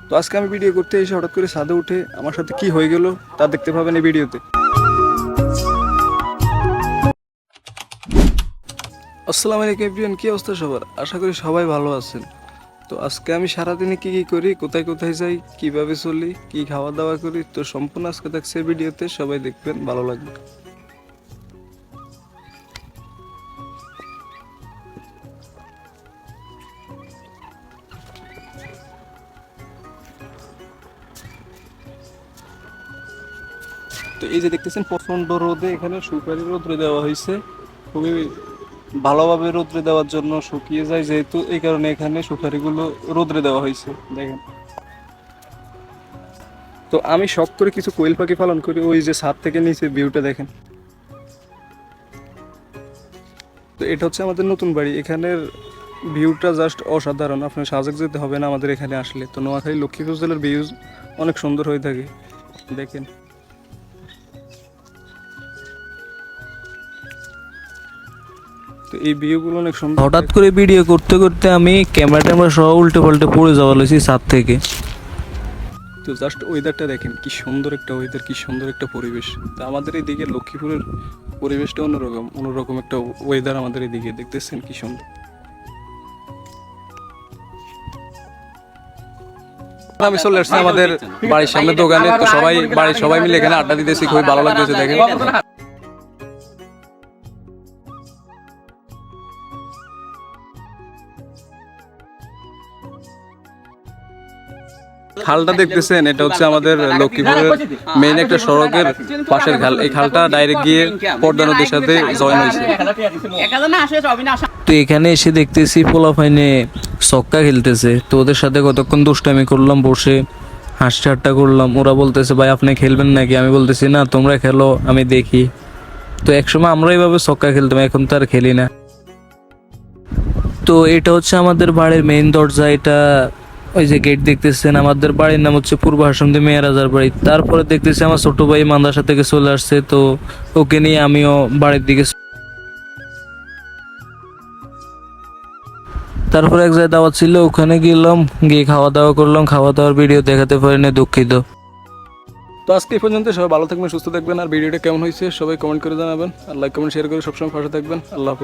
তো আজকে আমি ভিডিও করতে এসে হঠাৎ করে ছাদে উঠে আমার সাথে কি হয়ে গেল তা দেখতে পাবেন এই ভিডিওতে। আসসালামু আলাইকুম এভরিওয়ান, কি অবস্থা সবার? আশা করি সবাই ভালো আছেন। তো আজকে আমি সারাদিনে কি কি করি, কোথায় কোথায় যাই, কিভাবে চলি, কি খাওয়া দাওয়া করি, তো সম্পূর্ণ আজকে থাকছে ভিডিওতে, সবাই দেখবেন, ভালো লাগবে। তো এই যে দেখতেছেন প্রচন্ড রোদে এখানে সুপারি রোদ্রে দেওয়া হয়েছে, খুবই ভালোভাবে রোদ্রে দেওয়ার জন্য শুকিয়ে যায় যেহেতু, এই কারণে এখানে সুপারিগুলো রোদ্রে দেওয়া হয়েছে। দেখেন, তো আমি শখ করে কিছু কোয়েল পাখি পালন করি, ওই যে ছাদ থেকে নিচে ভিউটা দেখেন। তো এটা হচ্ছে আমাদের নতুন বাড়ি, এখানের ভিউটা জাস্ট অসাধারণ, আপনার সাজেক যেতে হবে না আমাদের এখানে আসলে। তো নোয়াখালী লক্ষ্মীপুর জেলার ভিউজ অনেক সুন্দর হয়ে থাকে, দেখেন। তো এই ভিউগুলো অনেক সুন্দর। হঠাৎ করে ভিডিও করতে করতে আমি ক্যামেরা সহ উল্টে পাল্টে পড়ে যাওয়া লইছি ছাদ থেকে। তো জাস্ট ওয়েদারটা দেখেন, কি সুন্দর একটা ওয়েদার, কি সুন্দর একটা পরিবেশ। তো আমাদের এইদিকে লক্ষ্মীপুরের পরিবেশটা অন্যরকম একটা ওয়েদার আমাদের এদিকে, দেখতেছেন কি সুন্দর। আমি চলে আসছি আমাদের বাড়ির সামনে দোকানে, তো বাড়ির সবাই মিলে এখানে আড্ডা দিতেছি, খুবই ভালো লাগতেছে দেখেন। খালটা দেখতেছেন, এটা হচ্ছে আমাদের লক্ষ্মীপুরের মেইন একটা সড়কের পাশের খাল। এই খালটা ডাইরেক্ট গিয়ে পদ্মা নদীর সাথে জয়েন হয়েছে। তো এখানে এসে দেখতেছি পোলাপাইনে সক্কা খেলতেছে, তো ওদের সাথে কতক্ষণ দুষ্টামি করলাম, বসে হাসি ঠাট্টা করলাম। ওরা বলতেছে ভাই আপনি খেলবেন নাকি, আমি বলতেছি না তোমরা খেলো, আমি দেখি। তো একসময় আমরা এইভাবে সক্কা খেলতাম, এখন তো আর খেলি না। তো এটা হচ্ছে আমাদের বাড়ির মেইন দরজা। এটা ওই যে গেট দেখতেছেন, আমাদের বাড়ির নাম হচ্ছে পূর্ব হাসমদি মেয়ারাজার বাড়ি। তারপরে দেখতেছি আমার ছোট ভাই মাদ্রাসা থেকে চলে আসছে, তো ওকে নিয়ে আমিও বাড়ির দিকে। তারপরে এক জায়গায় দাওয়াত ছিল, ওখানে গেলাম, গিয়ে খাওয়া দাওয়া করলাম। খাওয়া দাওয়ার ভিডিও দেখাতে পারিনি, দুঃখিত। তো আজকে এই পর্যন্ত, সবাই ভালো থাকবেন, সুস্থ থাকবেন। আর ভিডিওটা কেমন হয়েছে সবাই কমেন্ট করে জানাবেন, আর লাইক কমেন্ট শেয়ার করে সবসময় পাশে থাকবেন। আল্লাহ হাফেজ।